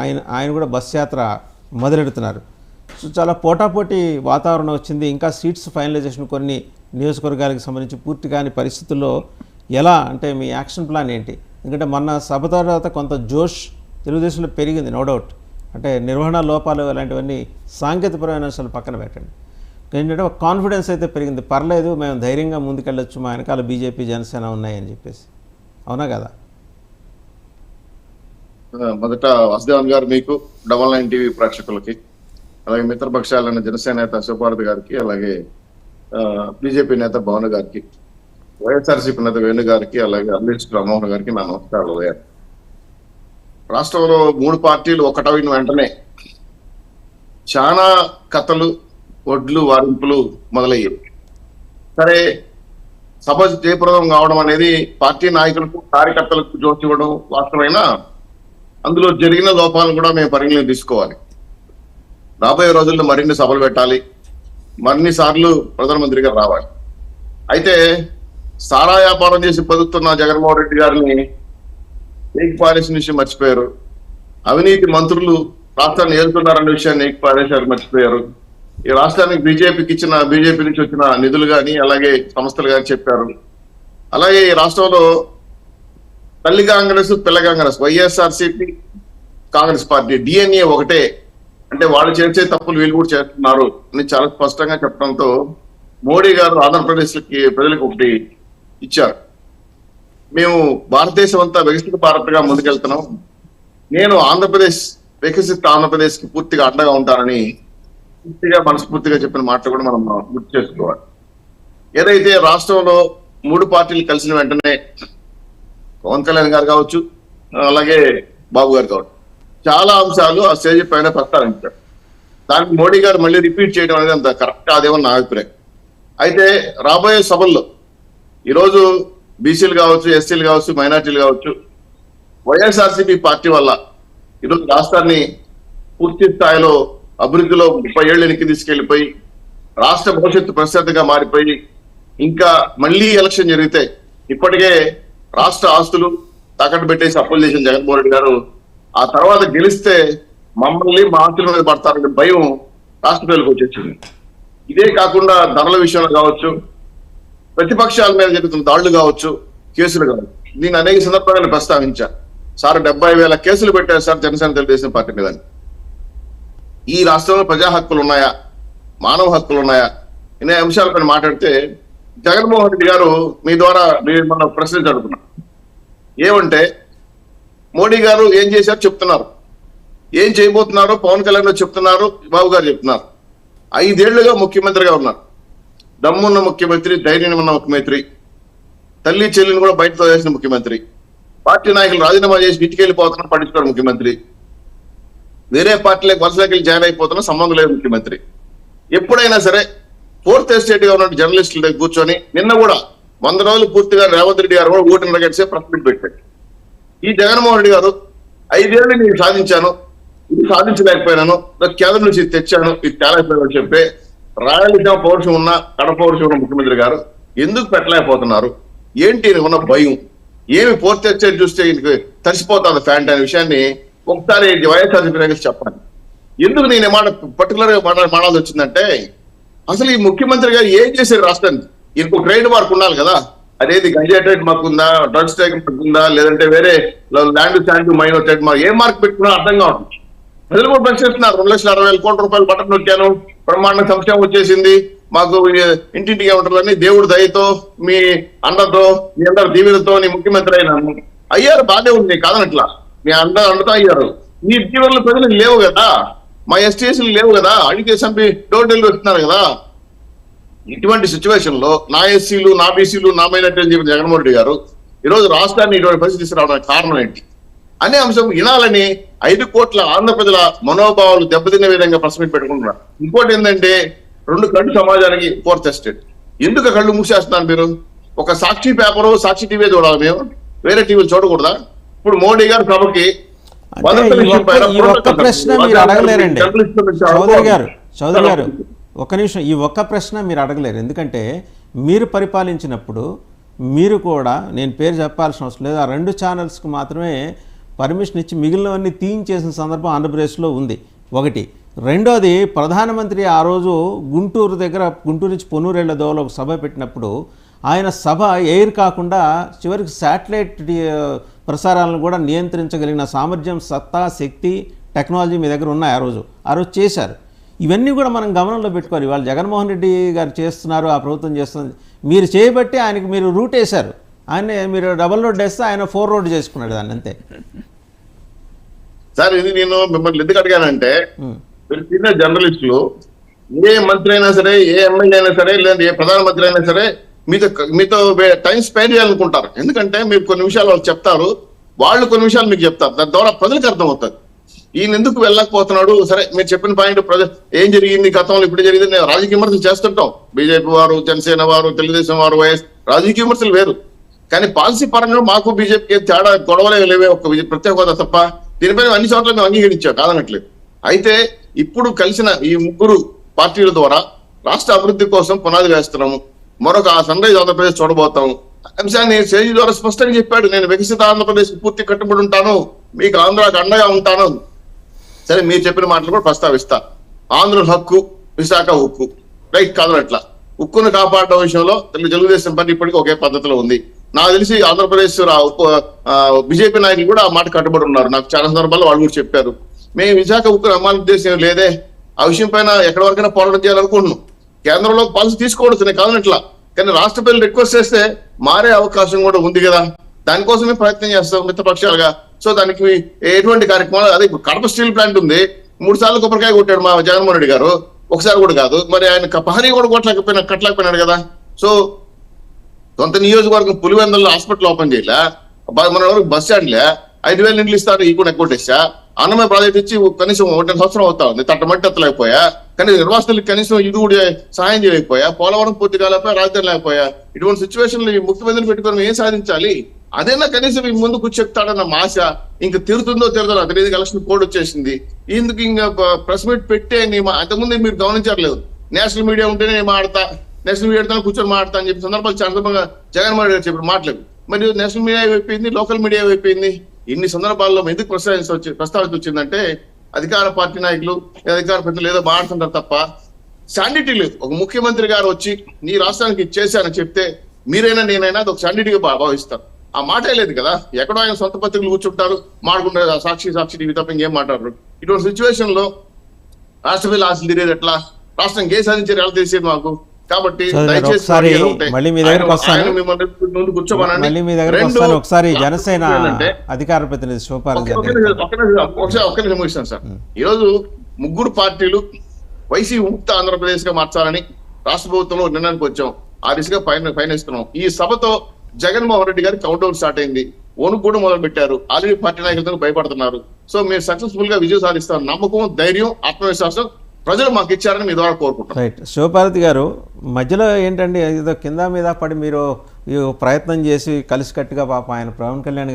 ఆయన ఆయన కూడా బస్ యాత్ర మొదలెడుతున్నారు. సో చాలా పోటాపోటీ వాతావరణం వచ్చింది. ఇంకా సీట్స్ ఫైనలైజేషన్ కొన్ని నియోజకవర్గాలకు సంబంధించి పూర్తి కాని పరిస్థితుల్లో ఎలా అంటే మీ యాక్షన్ ప్లాన్ ఏంటి? ఎందుకంటే మొన్న సభ తర్వాత కొంత జోష్ తెలుగుదేశంలో పెరిగింది, నో డౌట్. అంటే నిర్వహణ లోపాలు అలాంటివన్నీ సాంకేతికపరమైన అంశాలు పక్కన పెట్టండి. ఏంటంటే ఒక కాన్ఫిడెన్స్ అయితే పెరిగింది, పర్లేదు మేము ధైర్యంగా ముందుకెళ్ళొచ్చు, మా వెనకాల బీజేపీ జనసేన ఉన్నాయని చెప్పేసి. అవునా కదా? మొదట వాసుదేవన్ గారు, మీకు డబల్ 9 టీవీ ప్రేక్షకులకి, అలాగే మిత్రపక్షాలైన జనసేన నేత శివపార్వతి గారికి, అలాగే బీజేపీ నేత భవన్ గారికి, వైఎస్ఆర్సీపీ నేత వేణు గారికి, అలాగే అల్లేష్ రామ్మోహన్ గారికి నా నమస్కారాలు. రాష్ట్రంలో 3 పార్టీలు ఒకటైన వెంటనే చాలా కథలు, ఒడ్లు, వారింపులు మొదలయ్యాయి. సరే, సభ జయప్రదం కావడం అనేది పార్టీ నాయకులకు, కార్యకర్తలకు జోష్ ఇవ్వడం వాస్తవమైన, అందులో జరిగిన లోపాలను కూడా మేము పరిగణలోకి తీసుకోవాలి. రాబోయే రోజుల్లో మరిన్ని సభలు పెట్టాలి, మరిన్ని సార్లు ప్రధానమంత్రిగా రావాలి. అయితే సారా వ్యాపారం చేసి బతుకుతున్న జగన్మోహన్ రెడ్డి గారిని ఏకపారేసిన విషయం మర్చిపోయారు. అవినీతి మంత్రులు రాష్ట్రాన్ని ఏలుతున్నారన్న విషయాన్ని ఏకపారేశారు, మర్చిపోయారు. ఈ రాష్ట్రానికి బీజేపీ నుంచి వచ్చిన నిధులు కానీ, అలాగే సంస్థలు కానీ చెప్పారు. అలాగే ఈ రాష్ట్రంలో తల్లి కాంగ్రెస్, పిల్ల కాంగ్రెస్, వైఎస్ఆర్సీపీ, కాంగ్రెస్ పార్టీ DNA ఒకటే, అంటే వాళ్ళు చేసే తప్పులు వీళ్ళు కూడా చేస్తున్నారు అని చాలా స్పష్టంగా చెప్పడంతో మోడీ గారు ఆంధ్రప్రదేశ్ ప్రజలకు ఒకటి ఇచ్చారు. మేము భారతదేశం అంతా వికసిత భారత్గా ముందుకెళ్తున్నాం, నేను వికసిత ఆంధ్రప్రదేశ్ కి పూర్తిగా అండగా ఉంటానని పూర్తిగా మనస్ఫూర్తిగా చెప్పిన మాట కూడా మనం గుర్తు చేసుకోవాలి. ఏదైతే రాష్ట్రంలో 3 పార్టీలు కలిసిన వెంటనే పవన్ కళ్యాణ్ గారు కావచ్చు, అలాగే బాబు గారు కావచ్చు, చాలా అంశాలు ఆ స్టేజ్ పైన ప్రస్తావించారు. దానికి మోడీ గారు మళ్ళీ రిపీట్ చేయడం అనేది అంత కరెక్ట్ కాదేమో నా అభిప్రాయం. అయితే రాబోయే సభల్లో ఈరోజు బీసీలు కావచ్చు, ఎస్సీలు కావచ్చు, మైనార్టీలు కావచ్చు, వైఎస్ఆర్సీపీ పార్టీ వల్ల ఈరోజు రాష్ట్రాన్ని పూర్తి స్థాయిలో అభివృద్ధిలో 30 ఏళ్ళు వెనక్కి తీసుకెళ్లిపోయి రాష్ట్ర భవిష్యత్తు ప్రశాంతంగా మారిపోయి, ఇంకా మళ్ళీ ఎలక్షన్ జరిగితే ఇప్పటికే రాష్ట్ర ఆస్తులు తాకట్టు పెట్టేసి అప్పులు చేసిన జగన్మోహన్ రెడ్డి గారు ఆ తర్వాత గెలిస్తే మమ్మల్ని మా ఆస్తుల మీద పడతారనే భయం రాష్ట్ర ప్రజలకు వచ్చేసింది. ఇదే కాకుండా ధరల విషయంలో కావచ్చు, ప్రతిపక్షాల మీద జరుగుతున్న దాడులు కావచ్చు, కేసులు కావచ్చు, నేను అనేక సందర్భాలను ప్రస్తావించాను. సార్ 70,000 కేసులు పెట్టారు సార్ జనసేన తెలుగుదేశం పార్టీ మీద. ఈ రాష్ట్రంలో ప్రజా హక్కులు ఉన్నాయా, మానవ హక్కులు ఉన్నాయా అనే అంశాలపైన మాట్లాడితే జగన్మోహన్ రెడ్డి గారు మీ ద్వారా మన ప్రశ్న అడుగుతున్నారు. ఏమంటే మోడీ గారు ఏం చేశారు చెప్తున్నారు, ఏం చేయబోతున్నారో పవన్ కళ్యాణ్ చెప్తున్నారు, బాబు గారు చెప్తున్నారు. 5 ఏళ్లుగా ముఖ్యమంత్రిగా ఉన్నారు. దమ్మున్న ముఖ్యమంత్రి, ధైర్యం ఉన్న ముఖ్యమంత్రి, తల్లి చెల్లిని కూడా బయటతో చేసిన ముఖ్యమంత్రి, పార్టీ నాయకులు రాజీనామా చేసి ఇంటికి వెళ్ళిపోతున్న పట్టించుకోవడం ముఖ్యమంత్రి, వేరే పార్టీలకు వలసలోకి జాయిన్ అయిపోతున్న సంబంధం లేదు ముఖ్యమంత్రి. ఎప్పుడైనా సరే 4th ఎస్టేట్ గా ఉన్న జర్నలిస్టుల దగ్గర కూర్చొని నిన్న కూడా 100 రోజులు పూర్తిగా రేవంత్ రెడ్డి గారు కూడా 1.5 గంటసే ప్రెస్ మీట్ పెట్టారు. ఈ జగన్మోహన్ రెడ్డి గారు 5 ఏళ్ళు నేను సాధించాను, ఇది సాధించలేకపోయినాను, కేంద్రం నుంచి తెచ్చాను, ఇది తేలేకపోయాను చెప్పే రాయలసీమ పౌరుషం ఉన్న, కడప పౌరుషం ఉన్న ముఖ్యమంత్రి గారు ఎందుకు పెట్టలేకపోతున్నారు? ఏంటి ఉన్న భయం? ఏమి 4th ఎస్టేట్ చూస్తే తడిసిపోతుంది ఫ్యాంట్ అనే విషయాన్ని ఒకసారి వైఎస్ఆర్సీపీ నాయకులు చెప్పాలి. ఎందుకు నేను పర్టికులర్ గా మాట్లాడాల్సి వచ్చిందంటే, అసలు ఈ ముఖ్యమంత్రి గారు ఏం చేశారు రాష్ట్రానికి? ఇంకో ట్రేడ్ మార్క్ ఉండాలి కదా, అదేది గంజా ట్రేడ్ మార్క్ ఉందా, డ్రగ్స్ ట్రేడ్ మార్క్ ఉందా, లేదంటే వేరే ల్యాండ్ శాండ్ మైనో ట్రేడ్ మార్క్, ఏ మార్క్ పెట్టుకున్నా అర్థం కావట్లేదు. ప్రజలు కూడా ప్రశ్నిస్తున్నారు. 2,60,000 కోట్ల రూపాయలు బట్టలు నొక్కాను, బ్రహ్మాండ సంక్షేమం వచ్చేసింది, మాకు ఇంటింటికి ఉంటారని దేవుడి దయతో, మీ అండతో, మీ అందరి దీవెనతో నీ ముఖ్యమంత్రి అయినాను. అయ్యారు, బాగానే ఉంది కాదనట్లా, మీ అండతో అయ్యారు. మీ దీవెనలు ప్రజలకు లేవు కదా, మా ఎస్టీఎస్లు లేవు కదా, అడిగే చంపి డోర్ డెలివరీ వస్తున్నారు కదా. ఇటువంటి సిచ్యువేషన్ లో నా ఎస్సీలు, నా బీసీలు, నా మైనార్టీ అని చెప్పిన జగన్మోహన్ రెడ్డి గారు ఈరోజు రాష్ట్రాన్ని ఇటువంటి పరిస్థితి తీసుకురావడానికి కారణం ఏంటి అనే అంశం వినాలని 5 కోట్ల ఆంధ్ర ప్రజల మనోభావాలు దెబ్బతిన్న విధంగా ప్రెస్ మీట్ పెట్టుకుంటున్నారు. ఇంకోటి ఏంటంటే 2 కళ్ళు సమాజానికి 4th ఎస్టేట్. ఎందుకు కళ్ళు మూసేస్తున్నారు మీరు? ఒక సాక్షి పేపరు, సాక్షి టీవీ చూడాలి, మేము వేరే టీవీలు చూడకూడదా? ఇప్పుడు మోడీ గారు సభకి ఈ ఒక్క ప్రశ్న మీరు అడగలేరండి చౌదరి గారు, ఒక్క నిమిషం, ఈ ఒక్క ప్రశ్న మీరు అడగలేరు. ఎందుకంటే మీరు పరిపాలించినప్పుడు మీరు కూడా, నేను పేరు చెప్పాల్సిన అవసరం లేదు, ఆ 2 ఛానల్స్కి మాత్రమే పర్మిషన్ ఇచ్చి మిగిలినవన్నీ తీయించేసిన సందర్భం ఆంధ్రప్రదేశ్లో ఉంది ఒకటి. రెండోది, ప్రధానమంత్రి ఆ రోజు గుంటూరు నుంచి పొన్నూరు వెళ్ళే దోవలో ఒక సభ పెట్టినప్పుడు ఆయన సభ ఎయిర్ కాకుండా చివరికి శాటిలైట్ ప్రసారాలను కూడా నియంత్రించగలిగిన సామర్థ్యం, సత్తా, శక్తి, టెక్నాలజీ మీ దగ్గర ఉన్నాయి. ఆ రోజు చేశారు. ఇవన్నీ కూడా మనం గమనంలో పెట్టుకోవాలి. వాళ్ళు జగన్మోహన్ రెడ్డి గారు చేస్తున్నారు, ఆ ప్రభుత్వం చేస్తుంది. మీరు చేయబట్టి ఆయనకి మీరు రూట్ వేశారు. మీరు డబల్ రోడ్ వేస్తే ఆయన 4 రోడ్ చేసుకున్నాడు దాన్ని, అంతే. సార్ ఇది నేను మిమ్మల్ని ఎందుకు అడిగానంటే, మీరు సీనియర్ జర్నలిస్టులు, ఏ మంత్రి అయినా సరే, ఏ ఎమ్మెల్యే అయినా సరే, లేదా ఏ ప్రధానమంత్రి అయినా సరే మీతో టైం స్పెండ్ చేయాలనుకుంటారు. ఎందుకంటే మీరు కొన్ని విషయాలు వాళ్ళు చెప్తారు, వాళ్ళు కొన్ని విషయాలు మీకు చెప్తారు. దాని ద్వారా ప్రజలకు అర్థమవుతుంది ఈయన ఎందుకు వెళ్ళకపోతున్నాడు. సరే, మీరు చెప్పిన పాయింట్ ఏం జరిగింది గతంలో, ఇప్పుడు జరిగింది. రాజకీయ విమర్శలు చేస్తుంటాం. బీజేపీ వారు, జనసేన వారు, తెలుగుదేశం వారు, వైఎస్ రాజకీయ విమర్శలు వేరు. కానీ పాలసీ పరంగా మాకు బీజేపీకి తేడా గొడవలే లేవే, ఒక ప్రత్యేక హోదా తప్ప. దీనిపైన అన్ని చోట్ల మేము అంగీకరించాం, కాదనట్లేదు. అయితే ఇప్పుడు కలిసిన ఈ 3 పార్టీల ద్వారా రాష్ట్ర అభివృద్ధి కోసం పునాది వేస్తున్నాము. మరొక సన్ రైజ్ ఆంధ్రప్రదేశ్ చూడబోతాము అంశాన్ని సేజీ ద్వారా స్పష్టంగా చెప్పాడు. నేను వికసిత ఆంధ్రప్రదేశ్ పూర్తి కట్టుబడి ఉంటాను, మీకు ఆంధ్రాకు అండగా ఉంటాను. సరే, మీరు చెప్పిన మాటలు కూడా ప్రస్తావిస్తా. ఆంధ్రుల హక్కు, విశాఖ ఉక్కు, రైట్, కాదనట్ల. ఉక్కును కాపాడడం విషయంలో తెలుగుదేశం పార్టీ ఇప్పటికీ ఒకే పద్ధతిలో ఉంది. నాకు తెలిసి ఆంధ్రప్రదేశ్ బీజేపీ నాయకులు కూడా ఆ మాట కట్టుబడి ఉన్నారు. నాకు చాలా సందర్భాల్లో వాళ్ళు కూడా చెప్పారు. మేము విశాఖ ఉక్కును అమ్మాలి ఉద్దేశం లేదే, ఆ విషయం పైన ఎక్కడి వరకైనా పోరాటం చేయాలనుకుంటున్నాం. కేంద్రంలో పాలసీ తీసుకోవడం కాదనట్లా, కానీ రాష్ట్ర ప్రజలు రిక్వెస్ట్ చేస్తే మారే అవకాశం కూడా ఉంది కదా, దానికోసమే ప్రయత్నం చేస్తాం మిత్రపక్షాలుగా. సో దానికి ఎటువంటి కార్యక్రమాలు, అదే కడప స్టీల్ ప్లాంట్ ఉంది, 3 సార్లు కొబ్బరికాయ కొట్టాడు మా జగన్మోహన్ రెడ్డి గారు, ఒకసారి కూడా కాదు. మరి ఆయన పహరీ కూడా కట్టలేకపోయినాడు కదా. సో సొంత నియోజకవర్గం పులివెందుల్లో హాస్పిటల్ ఓపెన్ చేయలే, మన వరకు బస్ స్టాండ్లే 5,000 ఇండ్లు ఇస్తారు, ఈ కూడా ఎక్కొట్టేసా. అన్నమయ్య ప్రాజెక్ట్ ఇచ్చి కనీసం 1 సంవత్సరం అవుతా ఉంది, తట్టమట్టి ఎత్తలేకపోయా. కానీ నిర్వాసితులకు కనీసం ఇది కూడా సహాయం చేయలేకపోయా. పోలవరం పూర్తి కాలేకపోయా, రాజధాని లేకపోయా. ఇటువంటి సిచ్యువేషన్లు ముఖ్యమంత్రిని పెట్టుకొని ఏం సాధించాలి? అదేనా కనీసం ఈ ముందు కూర్చెప్తాడన్న ఆశ. ఇంకా తీరుతుందో తీరుతుందో అతనికి ఎలక్షన్ కోడ్ వచ్చేసింది. ఇందుకు ఇంకా ప్రెస్ మీట్ పెట్టే అంతకుముందు మీరు గమనించట్లేదు. నేషనల్ మీడియా ఉంటేనే నేను మాడతా, నేషనల్ మీడియా కూర్చొని మాడతా అని చెప్పి సందర్భాలు సందర్భంగా జగన్మోహన్ రెడ్డి గారు చెప్పిన మాటలేదు. మరి నేషనల్ మీడియా అయిపోయింది, లోకల్ మీడియా అయిపోయింది. ఇన్ని సందర్భాల్లో ఎందుకు ప్రస్తావించి వచ్చిందంటే, అధికార పార్టీ నాయకులు, అధికార ప్రతినిధులు ఏదో మాట్లాడుతుంటారు తప్ప శాండిటీ లేదు. ఒక ముఖ్యమంత్రి గారు వచ్చి నీ రాష్ట్రానికి చేశానని చెప్తే మీరైనా నేనైనా అది ఒక శాండిటీగా భావిస్తారు. ఆ మాటే లేదు కదా. ఎక్కడో ఆయన సొంత పత్రికలు కూర్చుంటారు, మాట్లాడుకుంటారు, సాక్షి టీవీ తప్ప ఇంకేం మాట్లాడరు. ఇటువంటి సిచ్యువేషన్ లో రాష్ట్ర ప్రజలు ఆశలు తిరిగేది ఎట్లా, రాష్ట్రం ఏ సాధించారు ఎలా తెలిసేది మాకు. కాబట్టి ఒకసారి జనసేన అధికార ప్రతినిధి శివపార్వతి సార్, ఈరోజు 3 పార్టీలు వైసీ ముక్త ఆంధ్రప్రదేశ్ గా మార్చాలని రాష్ట్ర ప్రభుత్వంలో నిర్ణయానికి వచ్చాం. ఆ దిశగా పయనిస్తున్నాం. ఈ సభతో జగన్మోహన్ రెడ్డి గారి కౌంట్ డౌన్ స్టార్ట్ అయింది. ఓను కూడా మొదలు పెట్టారు. ఆల్రెడీ పార్టీ నాయకులతో భయపడుతున్నారు. సో మీరు సక్సెస్ఫుల్ గా విజయం సాధిస్తారు. నమ్మకం, ధైర్యం, ఆత్మవిశ్వాసం ప్రజలు మాకు ఇచ్చారని మీ ద్వారా కోరుకుంటాం. రైట్. శివపార్వతి గారు, మధ్యలో ఏంటండి ఏదో కింద మీద పడి మీరు ప్రయత్నం చేసి కలిసికట్టుగా పాప ఆయన పవన్ కళ్యాణ్